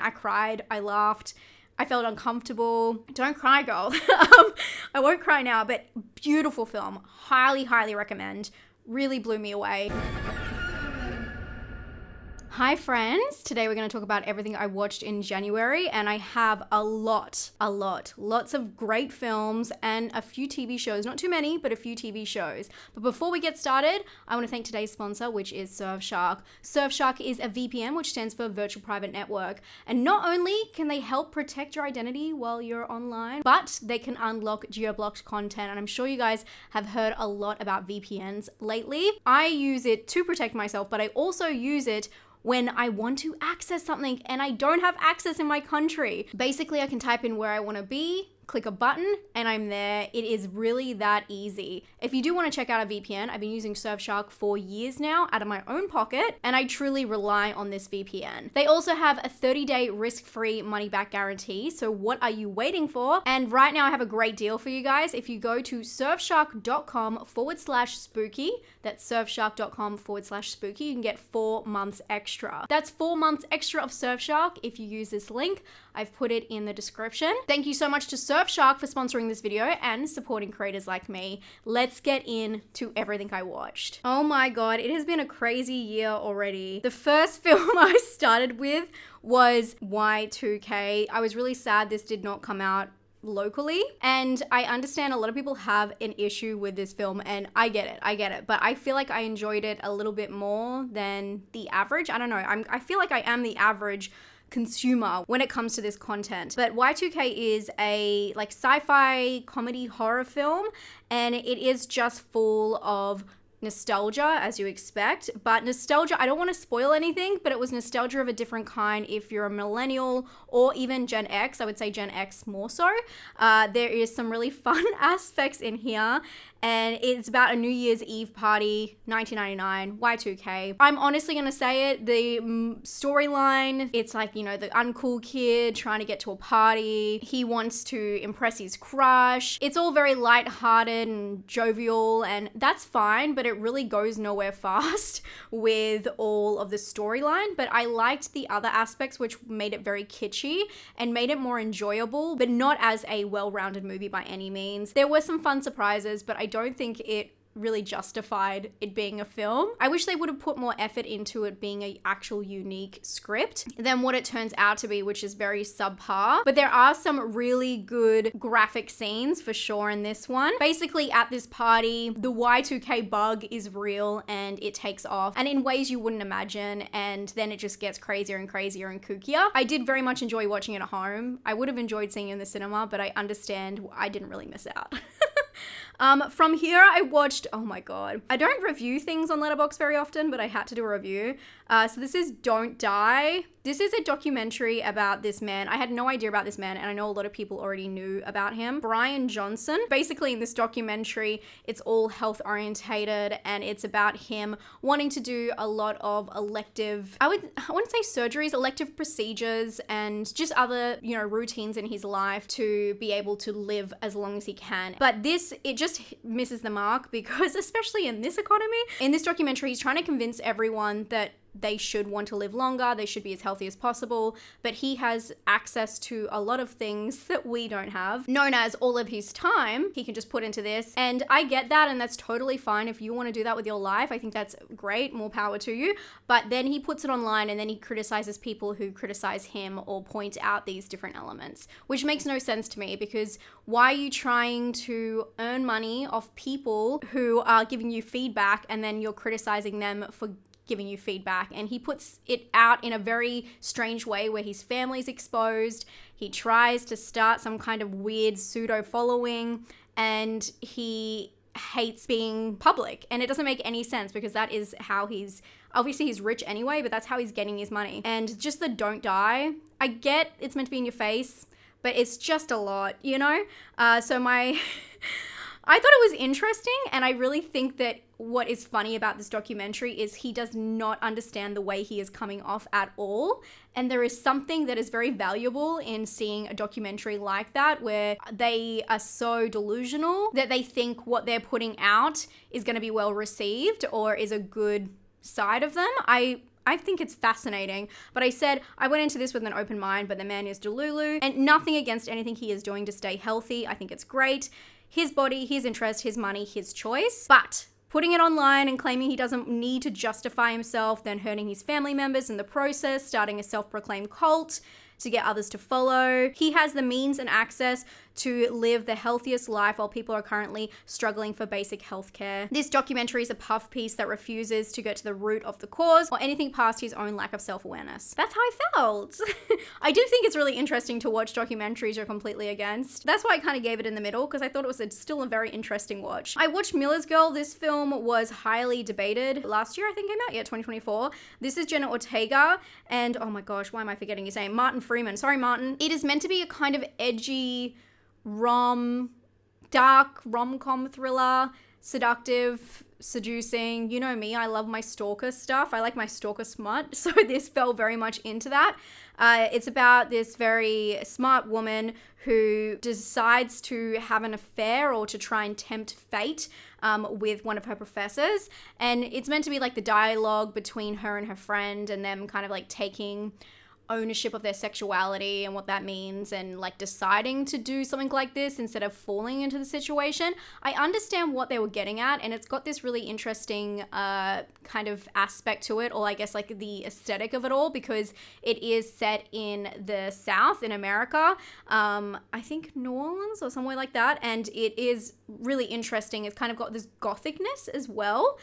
I cried, I laughed, I felt uncomfortable. Don't cry, girl. I won't cry now, but beautiful film. Highly, highly recommend. Really blew me away. Hi friends, today we're going to talk about everything I watched in January, and I have lots of great films and a few TV shows, not too many, but a few TV shows. But before we get started, I want to thank today's sponsor, which is Surfshark. Surfshark is a VPN, which stands for Virtual Private Network, and not only can they help protect your identity while you're online, but they can unlock geo-blocked content, and I'm sure you guys have heard a lot about VPNs lately. I use it to protect myself, but I also use it when I want to access something and I don't have access in my country. Basically, I can type in where I want to be, click a button, and I'm there. It is really that easy. If you do want to check out a VPN, I've been using Surfshark for years now out of my own pocket, and I truly rely on this VPN. They also have a 30-day risk-free money-back guarantee, so what are you waiting for? And right now I have a great deal for you guys. If you go to surfshark.com/spooky, that's surfshark.com/spooky, you can get 4 months extra. That's 4 months extra of Surfshark if you use this link. I've put it in the description. Thank you so much to Surfshark for sponsoring this video and supporting creators like me. Let's get into everything I watched. Oh my god, it has been a crazy year already. The first film I started with was Y2K. I was really sad this did not come out locally, and I understand a lot of people have an issue with this film, and I get it, but I feel like I enjoyed it a little bit more than the average. I don't know, I feel like I am the average consumer when it comes to this content. But Y2K is a like sci-fi comedy horror film, and it is just full of nostalgia, as you expect, but nostalgia, I don't want to spoil anything, but it was nostalgia of a different kind if you're a millennial or even Gen X. I would say Gen X more so. There is some really fun aspects in here, and it's about a New Year's Eve party, 1999, Y2K. I'm honestly gonna say it, the storyline, it's like, you know, the uncool kid trying to get to a party. He wants to impress his crush. It's all very lighthearted and jovial, and that's fine, but it really goes nowhere fast with all of the storyline. But I liked the other aspects, which made it very kitschy and made it more enjoyable, but not as a well-rounded movie by any means. There were some fun surprises, but I don't think it really justified it being a film. I wish they would have put more effort into it being an actual unique script than what it turns out to be, which is very subpar. But there are some really good graphic scenes for sure in this one. Basically, at this party, the Y2K bug is real and it takes off, and in ways you wouldn't imagine, and then it just gets crazier and crazier and kookier. I did very much enjoy watching it at home. I would have enjoyed seeing it in the cinema, but I understand I didn't really miss out. From here, I watched, oh my god, I don't review things on Letterboxd very often, but I had to do a review. So this is Don't Die. This is a documentary about this man. I had no idea about this man, and I know a lot of people already knew about him. Brian Johnson. Basically, in this documentary, it's all health orientated, and it's about him wanting to do a lot of elective, I wouldn't say surgeries, elective procedures, and just other, you know, routines in his life to be able to live as long as he can. But this, it just misses the mark, because especially in this economy, in this documentary, he's trying to convince everyone that they should want to live longer, they should be as healthy as possible, but he has access to a lot of things that we don't have, known as all of his time he can just put into this. And I get that, and that's totally fine if you want to do that with your life. I think that's great, more power to you. But then he puts it online, and then he criticizes people who criticize him or point out these different elements, which makes no sense to me, because why are you trying to earn money off people who are giving you feedback, and then you're criticizing them for giving you feedback? And he puts it out in a very strange way where his family's exposed. He tries to start some kind of weird pseudo following, and he hates being public, and it doesn't make any sense, because that is how he's rich anyway, but that's how he's getting his money. And just the Don't Die, I get it's meant to be in your face, but it's just a lot, you know? I thought it was interesting, and I really think that what is funny about this documentary is he does not understand the way he is coming off at all. And there is something that is very valuable in seeing a documentary like that, where they are so delusional that they think what they're putting out is going to be well received or is a good side of them. I I think it's fascinating, but I said I went into this with an open mind, but the man is Delulu, and nothing against anything he is doing to stay healthy. I think it's great. His body, his interest, his money, his choice. But putting it online and claiming he doesn't need to justify himself, then hurting his family members in the process, starting a self-proclaimed cult to get others to follow. He has the means and access to live the healthiest life while people are currently struggling for basic healthcare. This documentary is a puff piece that refuses to get to the root of the cause or anything past his own lack of self-awareness. That's how I felt. I do think it's really interesting to watch documentaries you're completely against. That's why I kind of gave it in the middle, because I thought it was still a very interesting watch. I watched Miller's Girl. This film was highly debated. Last year, I think, came out. Yeah, 2024. This is Jenna Ortega and, oh my gosh, why am I forgetting his name? Martin Freeman. Sorry, Martin. It is meant to be a kind of edgy, dark rom-com thriller, seductive, seducing. You know me, I love my stalker stuff. I like my stalker smut, so this fell very much into that. It's about this very smart woman who decides to have an affair or to try and tempt fate with one of her professors, and it's meant to be like the dialogue between her and her friend and them kind of like taking ownership of their sexuality and what that means, and like deciding to do something like this instead of falling into the situation. I understand what they were getting at, and it's got this really interesting kind of aspect to it, or I guess like the aesthetic of it all, because it is set in the South in America, I think New Orleans or somewhere like that, and it is really interesting. It's kind of got this gothicness as well.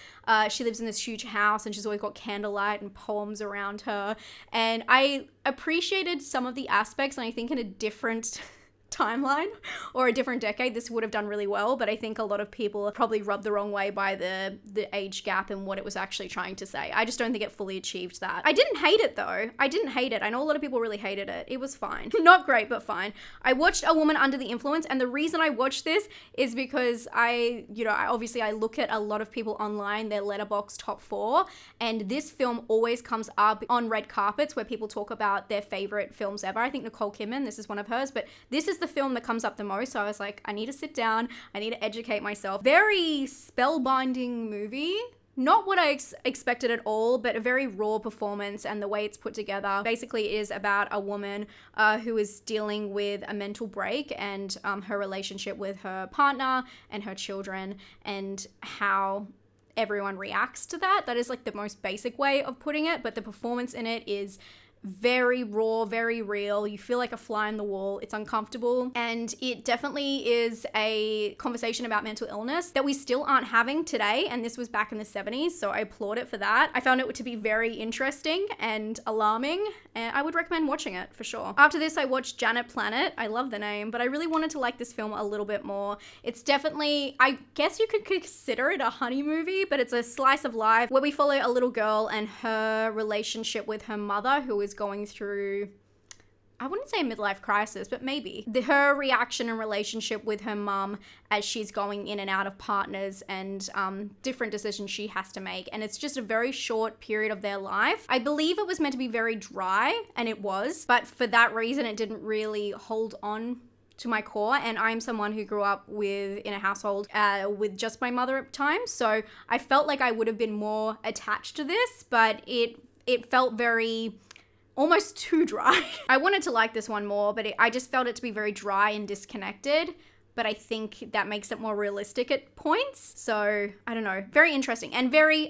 She lives in this huge house and she's always got candlelight and poems around her, and I appreciated some of the aspects, and I think in a different timeline or a different decade this would have done really well, but I think a lot of people are probably rubbed the wrong way by the age gap and what it was actually trying to say. I just don't think it fully achieved that. I didn't hate it though. I didn't hate it. I know a lot of people really hated it. It was fine. Not great, but fine. I watched A Woman Under the Influence, and the reason I watched this is because I look at a lot of people online, their Letterboxd top 4, and this film always comes up on red carpets where people talk about their favorite films ever. I think Nicole Kidman, this is one of hers, but this is the film that comes up the most, so I was like, I need to sit down, I need to educate myself. Very spellbinding movie. Not what I expected at all, but a very raw performance, and the way it's put together basically is about a woman who is dealing with a mental break, and her relationship with her partner and her children, and how everyone reacts to that. That is like the most basic way of putting it, but the performance in it is very raw, very real. You feel like a fly on the wall. It's uncomfortable, and it definitely is a conversation about mental illness that we still aren't having today, and this was back in the 70s, so I applaud it for that. I found it to be very interesting and alarming, and I would recommend watching it for sure. After this, I watched Janet Planet. I love the name, but I really wanted to like this film a little bit more. It's definitely, I guess you could consider it a honey movie, but it's a slice of life where we follow a little girl and her relationship with her mother, who is going through, I wouldn't say a midlife crisis, but maybe. Her reaction and relationship with her mum as she's going in and out of partners, and different decisions she has to make. And it's just a very short period of their life. I believe it was meant to be very dry, and it was, but for that reason, it didn't really hold on to my core. And I'm someone who grew up in a household with just my mother at times, so I felt like I would have been more attached to this, but it felt very almost too dry. I wanted to like this one more, but I just felt it to be very dry and disconnected, but I think that makes it more realistic at points. So I don't know, very interesting, and very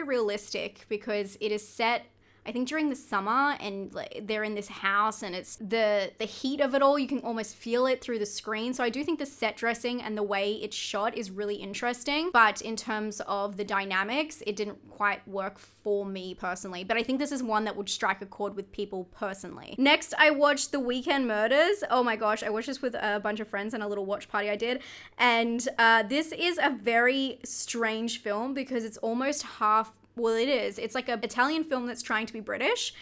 realistic, because it is set, I think, during the summer, and they're in this house, and it's the heat of it all. You can almost feel it through the screen. So I do think the set dressing and the way it's shot is really interesting. But in terms of the dynamics, it didn't quite work for me personally. But I think this is one that would strike a chord with people personally. Next, I watched The Weekend Murders. Oh my gosh, I watched this with a bunch of friends in a little watch party I did. And this is a very strange film, because it's almost well, it is. It's like an Italian film that's trying to be British,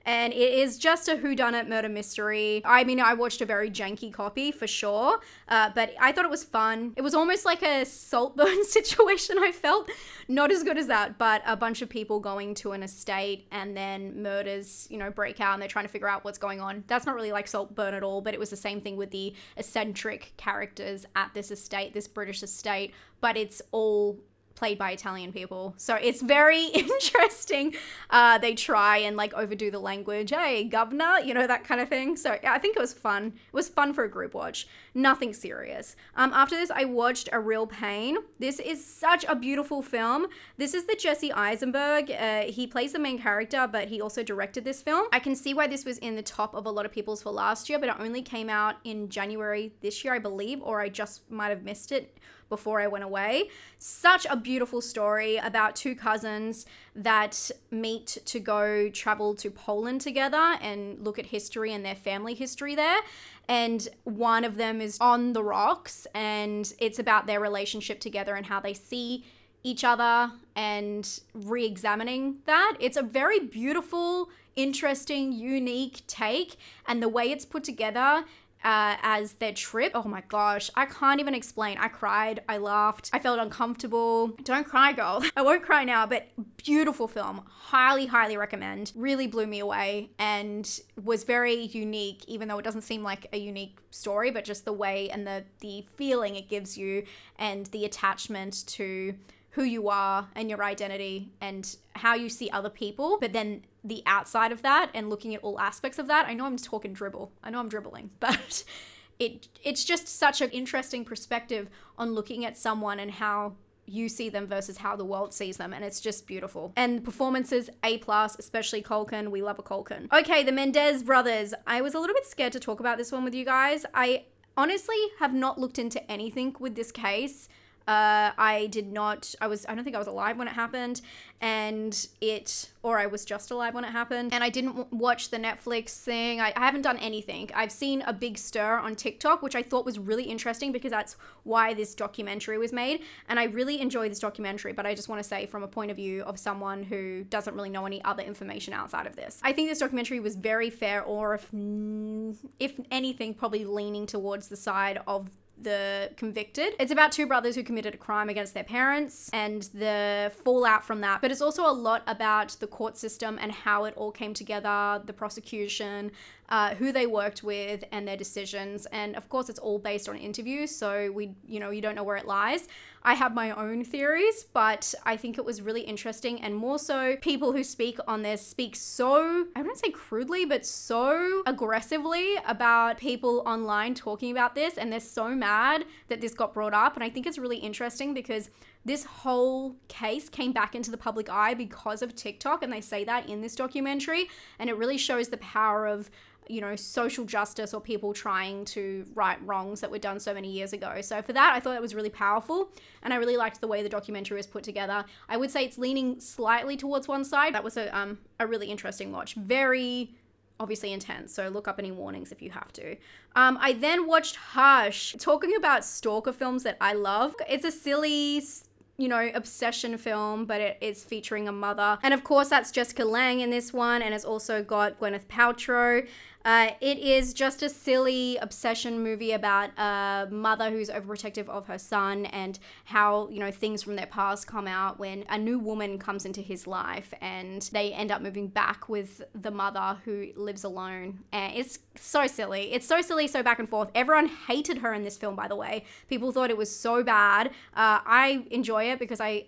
and it is just a whodunit murder mystery. I mean, I watched a very janky copy for sure, but I thought it was fun. It was almost like a Saltburn situation, I felt. Not as good as that, but a bunch of people going to an estate, and then murders, break out, and they're trying to figure out what's going on. That's not really like Saltburn at all, but it was the same thing with the eccentric characters at this estate, this British estate, but it's all played by Italian people. So it's very interesting. They try and like overdo the language. Hey, governor, you know, that kind of thing. So yeah, I think it was fun. It was fun for a group watch. Nothing serious. After this, I watched A Real Pain. This is such a beautiful film. This is the Jesse Eisenberg. He plays the main character, but he also directed this film. I can see why this was in the top of a lot of people's for last year, but it only came out in January this year, I believe, or I just might have missed it before I went away. Such a beautiful story about two cousins that meet to go travel to Poland together and look at history and their family history there. And one of them is on the rocks, and it's about their relationship together and how they see each other and re-examining that. It's a very beautiful, interesting, unique take, and the way it's put together as their trip. Oh my gosh, I can't even explain. I cried, I laughed, I felt uncomfortable. Don't cry, girl. I won't cry now, but beautiful film. Highly, highly recommend. Really blew me away and was very unique, even though it doesn't seem like a unique story, but just the way and the feeling it gives you and the attachment to who you are and your identity and how you see other people, but then the outside of that and looking at all aspects of that. I know I'm talking dribble. I know I'm dribbling, but it's just such an interesting perspective on looking at someone and how you see them versus how the world sees them, and it's just beautiful. And performances, A+, especially Culkin. We love a Culkin. Okay, the Mendez brothers. I was a little bit scared to talk about this one with you guys. I honestly have not looked into anything with this case. I don't think I was alive when it happened, or I was just alive when it happened, and I didn't watch the Netflix thing. I haven't done anything. I've seen a big stir on TikTok, which I thought was really interesting because that's why this documentary was made, and I really enjoy this documentary, but I just want to say from a point of view of someone who doesn't really know any other information outside of this. I think this documentary was very fair, or if anything, probably leaning towards the side of the convicted. It's about two brothers who committed a crime against their parents and the fallout from that. But it's also a lot about the court system and how it all came together, the prosecution, who they worked with and their decisions. And of course, it's all based on interviews. So you don't know where it lies. I have my own theories, but I think it was really interesting. And more so, people who speak on this speak so, I wouldn't say crudely, but so aggressively about people online talking about this. And they're so mad that this got brought up. And I think it's really interesting because this whole case came back into the public eye because of TikTok. And they say that in this documentary. And it really shows the power of social justice or people trying to right wrongs that were done so many years ago. So for that, I thought it was really powerful, and I really liked the way the documentary was put together. I would say it's leaning slightly towards one side. That was a really interesting watch. Very obviously intense, so look up any warnings if you have to. I then watched Hush, talking about stalker films that I love. It's a silly obsession film, but it is featuring a mother. And of course, that's Jessica Lange in this one, and it's also got Gwyneth Paltrow. It is just a silly obsession movie about a mother who's overprotective of her son and how, things from their past come out when a new woman comes into his life and they end up moving back with the mother who lives alone. And it's so silly. It's so silly, so back and forth. Everyone hated her in this film, by the way. People thought it was so bad. I enjoy it because I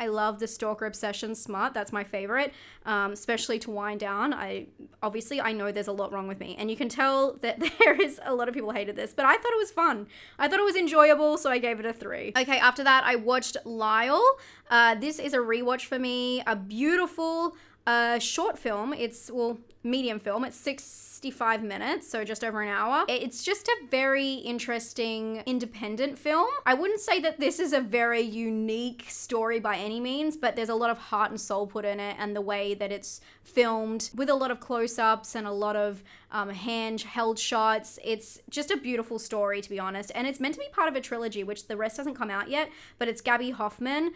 love the stalker obsession smut. That's my favorite, especially to wind down. I know there's a lot wrong with me, and you can tell that there is a lot of people hated this, but I thought it was fun. I thought it was enjoyable, so I gave it a 3. Okay, after that, I watched Lyle. This is a rewatch for me. A beautiful short film. Medium film. It's 65 minutes, so just over an hour. It's just a very interesting independent film. I wouldn't say that this is a very unique story by any means, but there's a lot of heart and soul put in it, and the way that it's filmed with a lot of close-ups and a lot of hand-held shots. It's just a beautiful story, to be honest, and it's meant to be part of a trilogy, which the rest hasn't come out yet, but it's Gabby Hoffman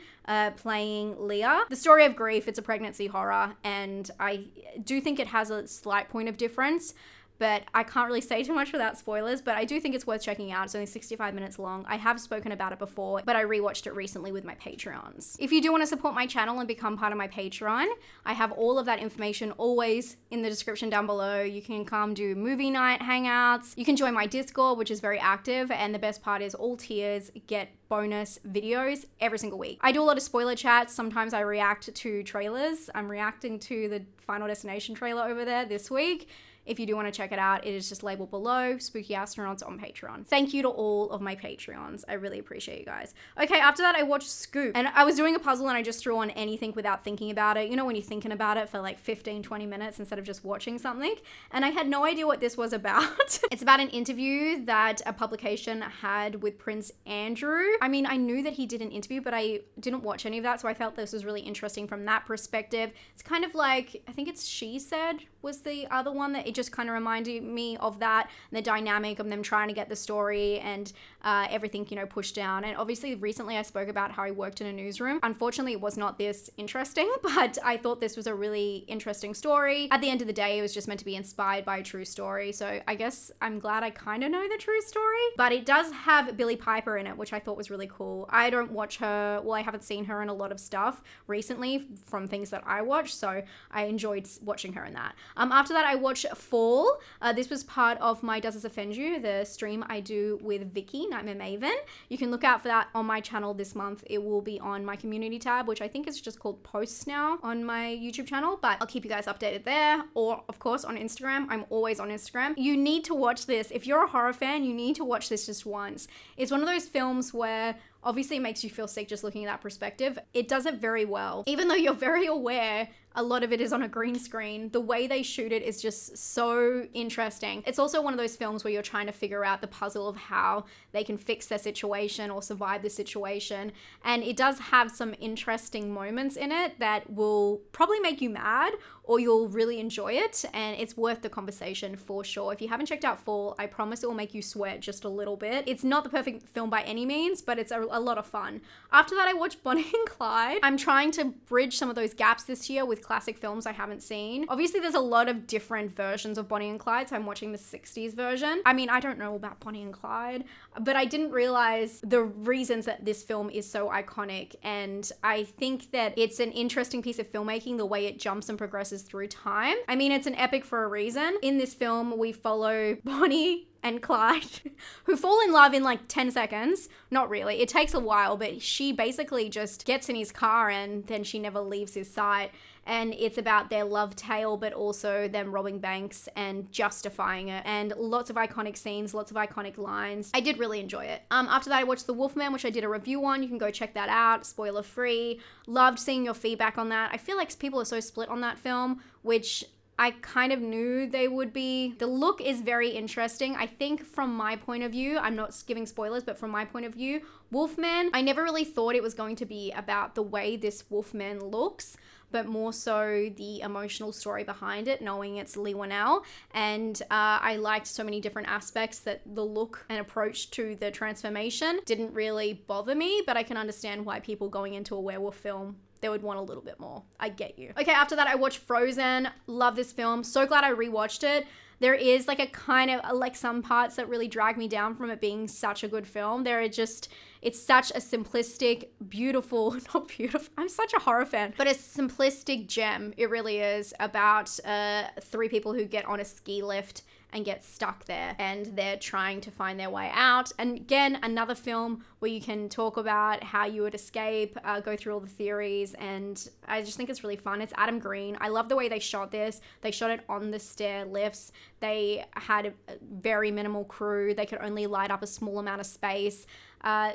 playing Leah. The story of grief, it's a pregnancy horror, and I do think it has a slight point of difference, but I can't really say too much without spoilers, but I do think it's worth checking out. It's only 65 minutes long. I have spoken about it before, but I rewatched it recently with my Patreons. If you do want to support my channel and become part of my Patreon, I have all of that information always in the description down below. You can come do movie night hangouts. You can join my Discord, which is very active, and the best part is all tiers get bonus videos every single week. I do a lot of spoiler chats. Sometimes I react to trailers. I'm reacting to the Final Destination trailer over there this week. If you do want to check it out, it is just labeled below, Spookyastronauts on Patreon. Thank you to all of my Patreons. I really appreciate you guys. Okay, after that, I watched Scoop. And I was doing a puzzle and I just threw on anything without thinking about it. You know, when you're thinking about it for like 15, 20 minutes instead of just watching something. And I had no idea what this was about. It's about an interview that a publication had with Prince Andrew. I mean, I knew that he did an interview, but I didn't watch any of that. So I felt this was really interesting from that perspective. It's kind of like, I think it's She Said was the other one that it just kind of reminded me of that, and the dynamic of them trying to get the story and everything, you know, pushed down. And obviously recently I spoke about how I worked in a newsroom. Unfortunately, it was not this interesting, but I thought this was a really interesting story. At the end of the day, it was just meant to be inspired by a true story. So I guess I'm glad I kind of know the true story, but it does have Billie Piper in it, which I thought was really cool. I don't watch her, well, I haven't seen her in a lot of stuff recently from things that I watch, so I enjoyed watching her in that. After that, I watched Fall. This was part of my Does This Offend You, the stream I do with Vicky, Nightmare Maven. You can look out for that on my channel this month. It will be on my community tab, which I think is just called Posts now on my YouTube channel, but I'll keep you guys updated there, or of course on Instagram. I'm always on Instagram. You need to watch this. If you're a horror fan, you need to watch this just once. It's one of those films where obviously it makes you feel sick just looking at that perspective. It does it very well. Even though you're very aware a lot of it is on a green screen, the way they shoot it is just so interesting. It's also one of those films where you're trying to figure out the puzzle of how they can fix their situation or survive the situation. And it does have some interesting moments in it that will probably make you mad, or you'll really enjoy it, and it's worth the conversation for sure. If you haven't checked out Fall, I promise it will make you sweat just a little bit. It's not the perfect film by any means, but it's a lot of fun. After that, I watched Bonnie and Clyde. I'm trying to bridge some of those gaps this year with classic films I haven't seen. Obviously, there's a lot of different versions of Bonnie and Clyde, so I'm watching the 60s version. I mean, I don't know about Bonnie and Clyde, but I didn't realize the reasons that this film is so iconic, and I think that it's an interesting piece of filmmaking, the way it jumps and progresses through time. I mean, it's an epic for a reason. In this film, we follow Bonnie and Clyde, who fall in love in like 10 seconds. Not really. It takes a while, but she basically just gets in his car and then she never leaves his side. And it's about their love tale, but also them robbing banks and justifying it. And lots of iconic scenes, lots of iconic lines. I did really enjoy it. After that, I watched The Wolfman, which I did a review on. You can go check that out, spoiler free. Loved seeing your feedback on that. I feel like people are so split on that film, which I kind of knew they would be. The look is very interesting. I think from my point of view, I'm not giving spoilers, but from my point of view, Wolfman, I never really thought it was going to be about the way this Wolfman looks, but more so the emotional story behind it, knowing it's Lee Winnell. And I liked so many different aspects that the look and approach to the transformation didn't really bother me, but I can understand why people going into a werewolf film, they would want a little bit more. I get you. Okay, after that, I watched Frozen. Love this film. So glad I rewatched it. There is like a kind of like some parts that really drag me down from it being such a good film. There are just, it's such a simplistic, beautiful, not beautiful, I'm such a horror fan, but a simplistic gem. It really is about 3 people who get on a ski lift and get stuck there, and they're trying to find their way out. And again, another film where you can talk about how you would escape, go through all the theories, and I just think it's really fun. It's Adam Green. I love the way they shot this. They shot it on the stair lifts. They had a very minimal crew. They could only light up a small amount of space.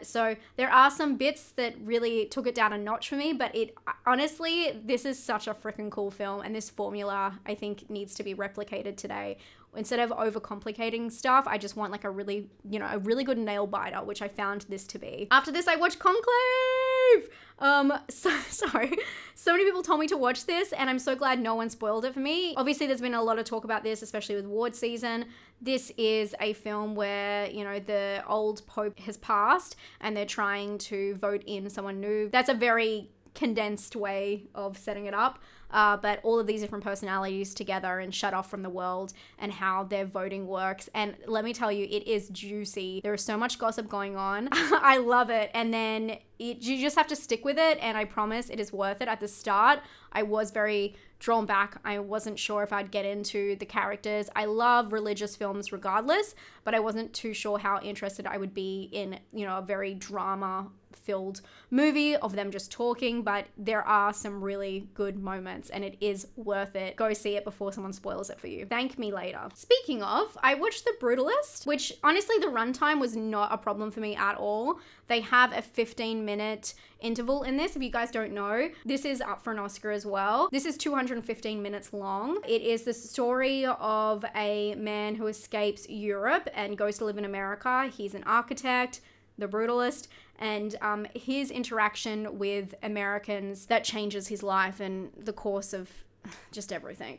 So there are some bits that really took it down a notch for me, but it honestly, this is such a freaking cool film, and this formula I think needs to be replicated today. Instead of overcomplicating stuff, I just want like a really, a really good nail biter, which I found this to be. After this, I watched Conclave. Sorry. So many people told me to watch this, and I'm so glad no one spoiled it for me. Obviously, there's been a lot of talk about this, especially with award season. This is a film where, the old Pope has passed and they're trying to vote in someone new. That's a very condensed way of setting it up. but all of these different personalities together and shut off from the world and how their voting works. And let me tell you, it is juicy. There is so much gossip going on. I love it. And then you just have to stick with it, and I promise it is worth it. At the start, I was very drawn back. I wasn't sure if I'd get into the characters. I love religious films regardless, but I wasn't too sure how interested I would be in, a very drama-filled movie of them just talking, but there are some really good moments, and it is worth it. Go see it before someone spoils it for you. Thank me later. Speaking of, I watched The Brutalist, which honestly the runtime was not a problem for me at all. They have a 15-minute interval in this. If you guys don't know, this is up for an Oscar as well. This is 215 minutes long. It is the story of a man who escapes Europe and goes to live in America. He's an architect, the brutalist, and his interaction with Americans that changes his life and the course of just everything.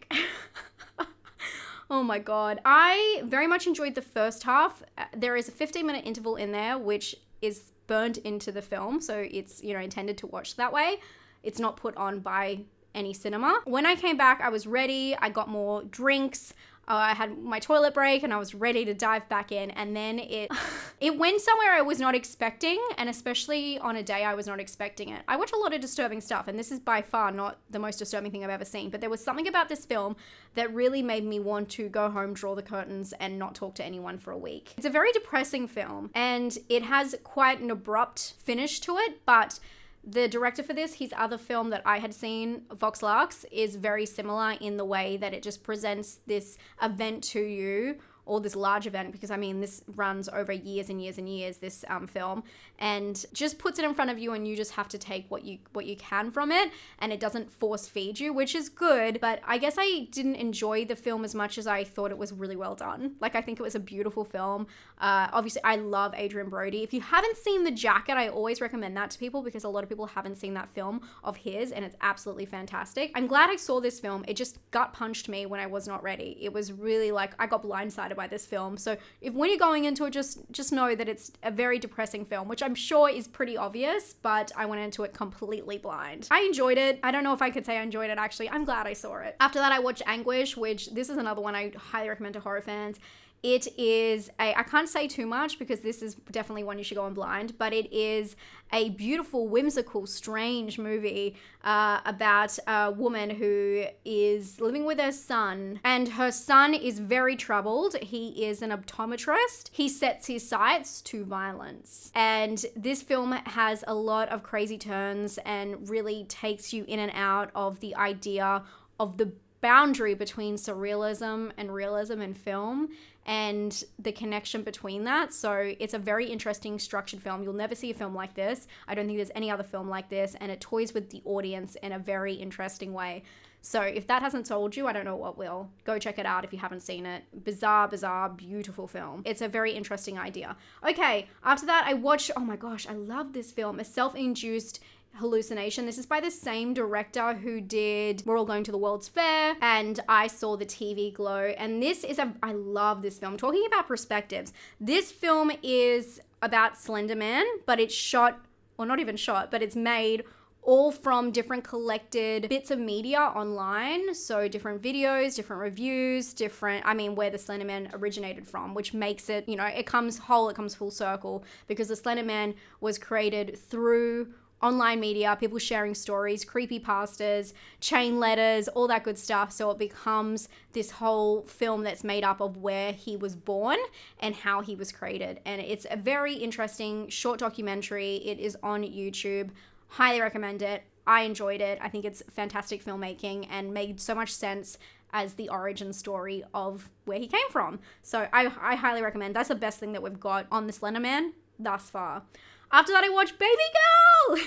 Oh my God. I very much enjoyed the first half. There is a 15-minute interval in there, which is burnt into the film, so it's intended to watch that way. It's not put on by any cinema. When I came back, I was ready. I got more drinks. I had my toilet break and I was ready to dive back in, and then it went somewhere I was not expecting, and especially on a day I was not expecting it. I watch a lot of disturbing stuff, and this is by far not the most disturbing thing I've ever seen, but there was something about this film that really made me want to go home, draw the curtains, and not talk to anyone for a week. It's a very depressing film, and it has quite an abrupt finish to it, but the director for this, his other film that I had seen, Vox Lux, is very similar in the way that it just presents this event to you, or this large event, because this runs over years and years and years, this film, and just puts it in front of you, and you just have to take what you can from it, and it doesn't force feed you, which is good. But I guess I didn't enjoy the film as much as I thought it was really well done. Like, I think it was a beautiful film. Obviously, I love Adrian Brody. If you haven't seen The Jacket, I always recommend that to people, because a lot of people haven't seen that film of his, and it's absolutely fantastic. I'm glad I saw this film. It just gut punched me when I was not ready. It was really like, I got blindsided by this film. So when you're going into it, just know that it's a very depressing film, which I'm sure is pretty obvious, but I went into it completely blind. I enjoyed it. I don't know if I could say I enjoyed it, actually. I'm glad I saw it. After that, I watched Anguish, which this is another one I highly recommend to horror fans. It is I can't say too much because this is definitely one you should go on blind, but it is a beautiful, whimsical, strange movie about a woman who is living with her son, and her son is very troubled. He is an optometrist. He sets his sights to violence. And this film has a lot of crazy turns and really takes you in and out of the idea of the boundary between surrealism and realism in film, and the connection between that. So it's a very interesting structured film. You'll never see a film like this. I don't think there's any other film like this, and it toys with the audience in a very interesting way. So if that hasn't sold you, I don't know what will. Go check it out if you haven't seen it. Bizarre, beautiful film. It's a very interesting idea. Okay, after that I watched, oh my gosh, I love this film, A Self-Induced Hallucination. This is by the same director who did We're All Going to the World's Fair and I Saw the TV Glow. And this is I love this film. Talking about perspectives, this film is about Slender Man, but it's shot, or not even shot, but it's made all from different collected bits of media online. So different videos, different reviews, where the Slender Man originated from, which makes it, it comes full circle, because the Slender Man was created through online media, people sharing stories, creepypastas, chain letters, all that good stuff. So it becomes this whole film that's made up of where he was born and how he was created. And it's a very interesting short documentary. It is on YouTube. Highly recommend it. I enjoyed it. I think it's fantastic filmmaking and made so much sense as the origin story of where he came from. So I highly recommend. That's the best thing that we've got on the Slender Man thus far. After that, I watched Baby Girl.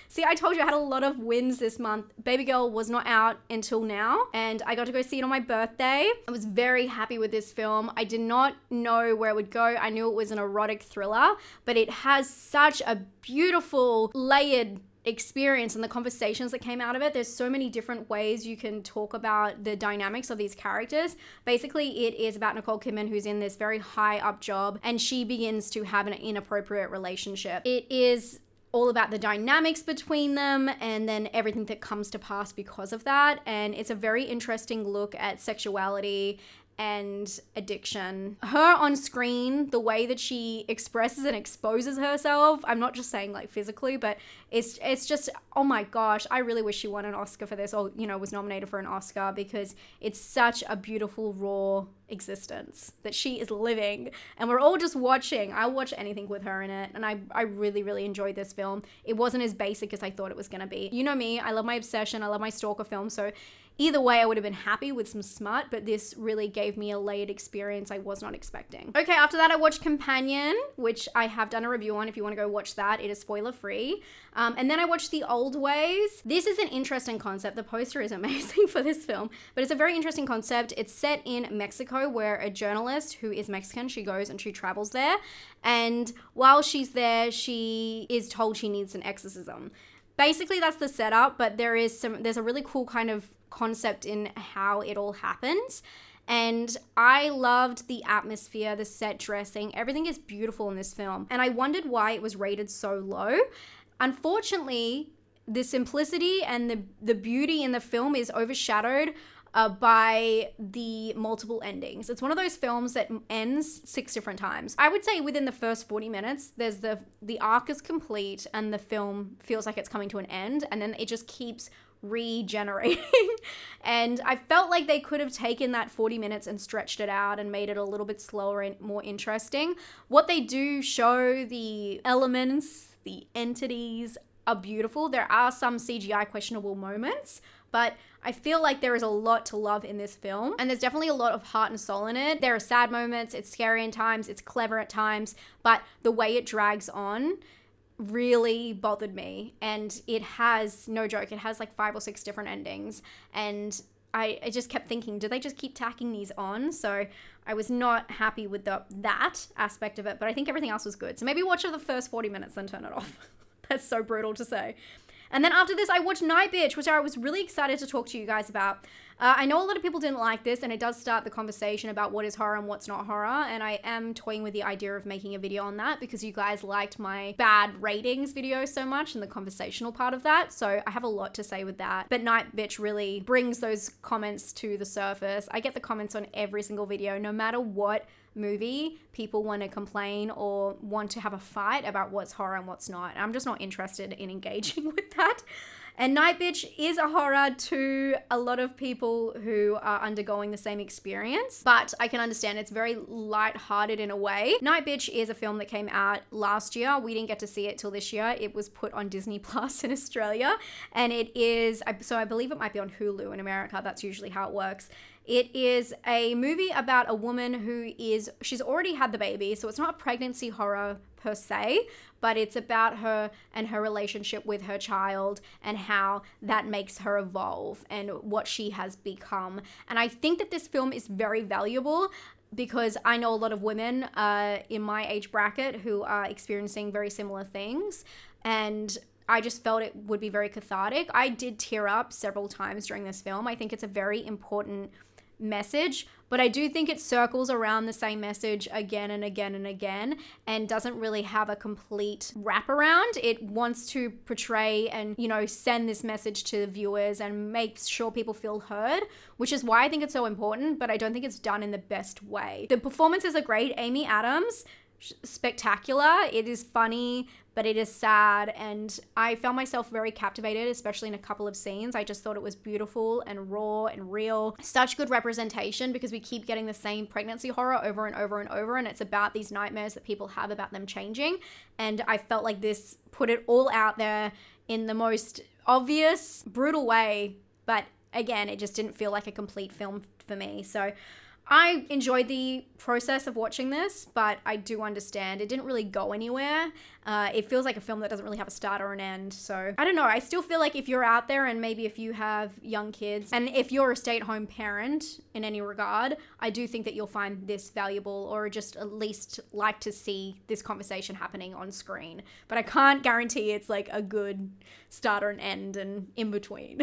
See, I told you I had a lot of wins this month. Baby Girl was not out until now, and I got to go see it on my birthday. I was very happy with this film. I did not know where it would go. I knew it was an erotic thriller, but it has such a beautiful, layered experience, and the conversations that came out of it. There's so many different ways you can talk about the dynamics of these characters. Basically, it is about Nicole Kidman, who's in this very high up job, and she begins to have an inappropriate relationship. It is all about the dynamics between them and then everything that comes to pass because of that. And it's a very interesting look at sexuality and addiction. Her on screen, the way that she expresses and exposes herself, I'm not just saying like physically, but it's just, oh my gosh, I really wish she won an Oscar for this, or, you know, was nominated for an Oscar, because it's such a beautiful, raw existence that she is living, and we're all just watching. I'll watch anything with her in it, and I really, really enjoyed this film. It wasn't as basic as I thought it was gonna be. You know me, I love my obsession, I love my stalker films, so either way, I would have been happy with some smut, but this really gave me a layered experience I was not expecting. Okay, after that, I watched Companion, which I have done a review on if you want to go watch that. It is spoiler-free. And then I watched The Old Ways. This is an interesting concept. The poster is amazing for this film, but it's a very interesting concept. It's set in Mexico, where a journalist who is Mexican, she goes and she travels there. And while she's there, she is told she needs an exorcism. Basically, that's the setup, but there's a really cool kind of concept in how it all happens. And I loved the atmosphere, the set dressing, everything is beautiful in this film. And I wondered why it was rated so low. Unfortunately, the simplicity and the beauty in the film is overshadowed by the multiple endings. It's one of those films that ends 6 different times. I would say within the first 40 minutes, there's the arc is complete and the film feels like it's coming to an end, and then it just keeps regenerating. And I felt like they could have taken that 40 minutes and stretched it out and made it a little bit slower and more interesting. What they do show, the elements, the entities, are beautiful. There are some CGI questionable moments, but I feel like there is a lot to love in this film, and there's definitely a lot of heart and soul in it. There are sad moments, it's scary at times, it's clever at times, but the way it drags on really bothered me. And it has, no joke, it has like 5 or 6 different endings, and I just kept thinking, do they just keep tacking these on? So I was not happy with that aspect of it, but I think everything else was good. So maybe watch the first 40 minutes, then turn it off. That's so brutal to say. And then after this, I watched Night Bitch, which I was really excited to talk to you guys about. I know a lot of people didn't like this, and it does start the conversation about what is horror and what's not horror, and I am toying with the idea of making a video on that because you guys liked my bad ratings video so much and the conversational part of that, so I have a lot to say with that. But Night Bitch really brings those comments to the surface. I get the comments on every single video, no matter what movie people want to complain or want to have a fight about what's horror and what's not. I'm just not interested in engaging with that. And Night Bitch is a horror to a lot of people who are undergoing the same experience, but I can understand it's very light-hearted in a way. Night Bitch is a film that came out last year. We didn't get to see it till this year. It was put on Disney Plus in Australia, and it is, so I believe it might be on Hulu in America. That's usually how it works. It is a movie about a woman who she's already had the baby, so it's not a pregnancy horror per se, but it's about her and her relationship with her child and how that makes her evolve and what she has become. And I think that this film is very valuable because I know a lot of women in my age bracket who are experiencing very similar things, and I just felt it would be very cathartic. I did tear up several times during this film. I think it's a very important message, but I do think it circles around the same message again and again and again and doesn't really have a complete wraparound. It wants to portray and, you know, send this message to the viewers and make sure people feel heard, which is why I think it's so important, but I don't think it's done in the best way. The performances are great. Amy Adams, spectacular. It is funny, but it is sad, and I found myself very captivated, especially in a couple of scenes. I just thought it was beautiful and raw and real. Such good representation, because we keep getting the same pregnancy horror over and over and over, and it's about these nightmares that people have about them changing, and I felt like this put it all out there in the most obvious, brutal way, but again, it just didn't feel like a complete film for me. So I enjoyed the process of watching this, but I do understand it didn't really go anywhere. It feels like a film that doesn't really have a start or an end. So I don't know. I still feel like if you're out there and maybe if you have young kids and if you're a stay-at-home parent in any regard, I do think that you'll find this valuable or just at least like to see this conversation happening on screen. But I can't guarantee it's like a good start or an end and in between.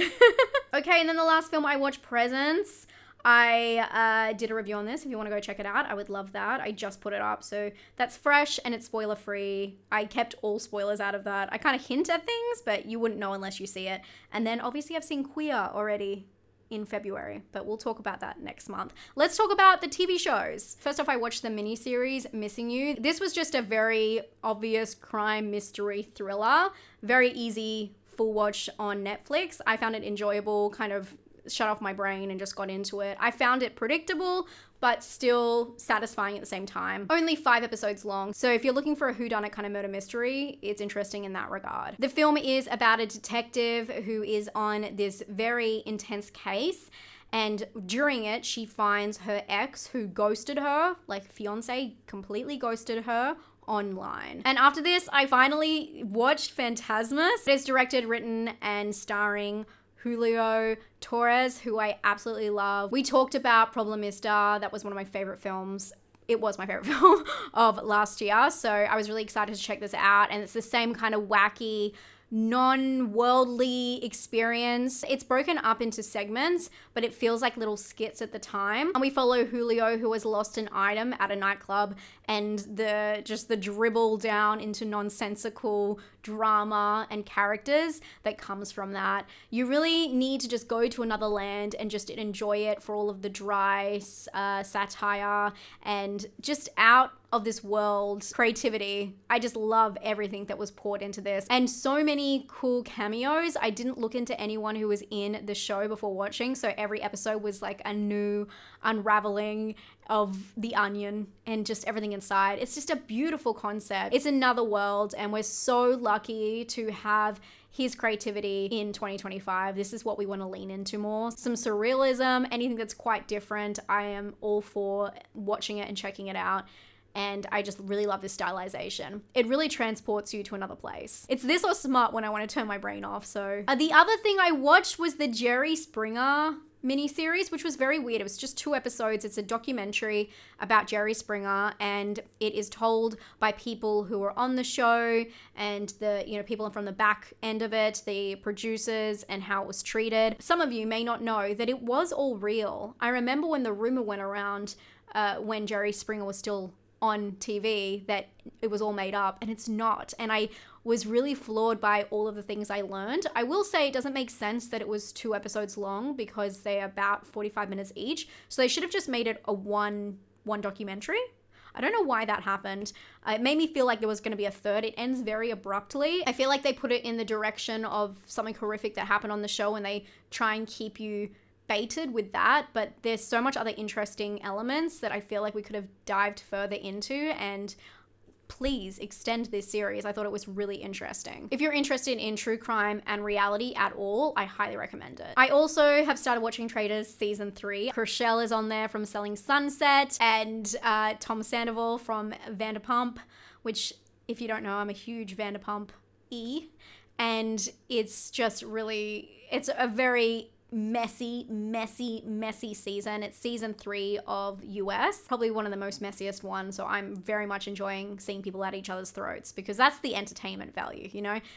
Okay, and then the last film I watched, Presents. I did a review on this. If you want to go check it out, I would love that. I just put it up, so that's fresh and it's spoiler free. I kept all spoilers out of that. I kind of hint at things, but you wouldn't know unless you see it. And then obviously I've seen Queer already in February, but we'll talk about that next month. Let's talk about the TV shows. First off, I watched the miniseries Missing You. This was just a very obvious crime mystery thriller, very easy full watch on Netflix. I found it enjoyable, kind of shut off my brain and just got into it. I found it predictable, but still satisfying at the same time. Only 5 episodes long, so if you're looking for a whodunit kind of murder mystery, it's interesting in that regard. The film is about a detective who is on this very intense case, and during it, she finds her ex who ghosted her, like fiance, completely ghosted her online. And after this, I finally watched Phantasmus. It's directed, written, and starring Julio Torres, who I absolutely love. We talked about Problemista. That was one of my favorite films. It was my favorite film of last year. So I was really excited to check this out. And it's the same kind of wacky, non-worldly experience. It's broken up into segments, but it feels like little skits at the time. And we follow Julio, who has lost an item at a nightclub, and the dribble down into nonsensical drama and characters that comes from that. You really need to just go to another land and just enjoy it for all of the dry satire and just out of this world creativity. I just love everything that was poured into this, and so many cool cameos. I didn't look into anyone who was in the show before watching, so every episode was like a new unraveling of the onion and just everything inside. It's just a beautiful concept. It's another world, and we're so lucky to have his creativity in 2025. This is what we want to lean into more. Some surrealism, anything that's quite different. I am all for watching it and checking it out. And I just really love this stylization. It really transports you to another place. It's this or Smut when I want to turn my brain off. So the other thing I watched was the Jerry Springer miniseries, which was very weird. It was just 2 episodes. It's a documentary about Jerry Springer, and it is told by people who were on the show and the people from the back end of it, the producers, and how it was treated. Some of you may not know that it was all real. I remember when the rumor went around when Jerry Springer was still on TV that it was all made up, and it's not. And I was really floored by all of the things I learned. I will say it doesn't make sense that it was 2 episodes long because they're about 45 minutes each. So they should have just made it a one documentary. I don't know why that happened. It made me feel like there was going to be a third. It ends very abruptly. I feel like they put it in the direction of something horrific that happened on the show, and they try and keep you baited with that, but there's so much other interesting elements that I feel like we could have dived further into, and please extend this series. I thought it was really interesting. If you're interested in true crime and reality at all, I highly recommend it. I also have started watching Traitors season 3. Rochelle is on there from Selling Sunset, and Tom Sandoval from Vanderpump, which, if you don't know, I'm a huge Vanderpump-y, and it's just really, it's a very messy season. It's season 3 of US, probably one of the most messiest ones, so I'm very much enjoying seeing people at each other's throats because that's the entertainment value,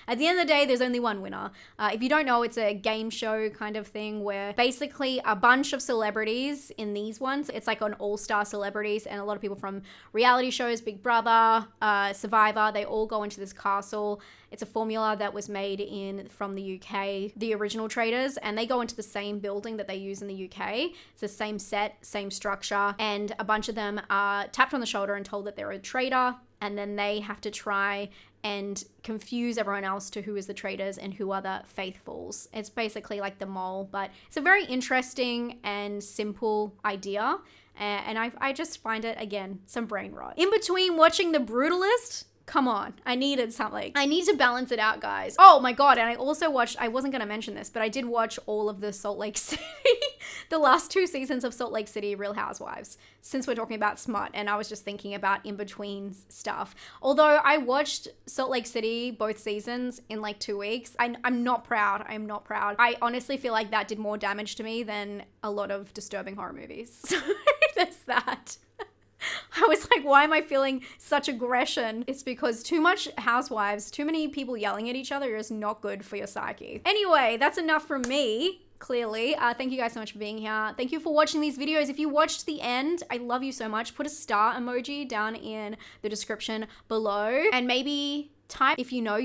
At the end of the day, there's only one winner. If you don't know, it's a game show kind of thing where basically a bunch of celebrities in these ones, it's like an all-star celebrities, and a lot of people from reality shows, Big Brother, Survivor, they all go into this castle. It's a formula that was made from the UK, the original Traitors, and they go into the same building that they use in the UK. It's the same set, same structure, and a bunch of them are tapped on the shoulder and told that they're a traitor, and then they have to try and confuse everyone else to who is the traitors and who are the faithfuls. It's basically like The Mole, but it's a very interesting and simple idea, and I just find it, again, some brain rot. In between watching The Brutalist, come on, I needed something. I need to balance it out, guys. Oh my God, and I also watched, I wasn't gonna mention this, but I did watch all of the Salt Lake City, the last 2 seasons of Salt Lake City Real Housewives, since we're talking about smut, and I was just thinking about in-between stuff. Although I watched Salt Lake City, both seasons, in like 2 weeks. I'm not proud. I'm not proud. I honestly feel like that did more damage to me than a lot of disturbing horror movies. So there's that. I was like, why am I feeling such aggression? It's because too much housewives, too many people yelling at each other is not good for your psyche. Anyway, that's enough from me. clearly. Thank you guys so much for being here. Thank you for watching these videos. If you watched the end, I love you so much. Put a star emoji down in the description below, and maybe type if you know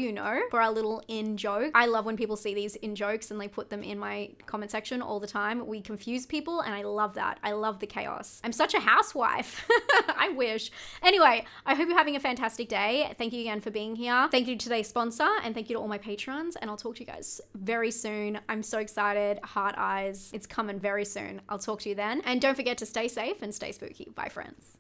for our little in joke. I love when people see these in jokes and they put them in my comment section all the time. We confuse people and I love that. I love the chaos. I'm such a housewife. I wish. Anyway, I hope you're having a fantastic day. Thank you again for being here. Thank you to today's sponsor, and thank you to all my patrons, and I'll talk to you guys very soon. I'm so excited. Heart eyes. It's coming very soon. I'll talk to you then. And don't forget to stay safe and stay spooky. Bye, friends.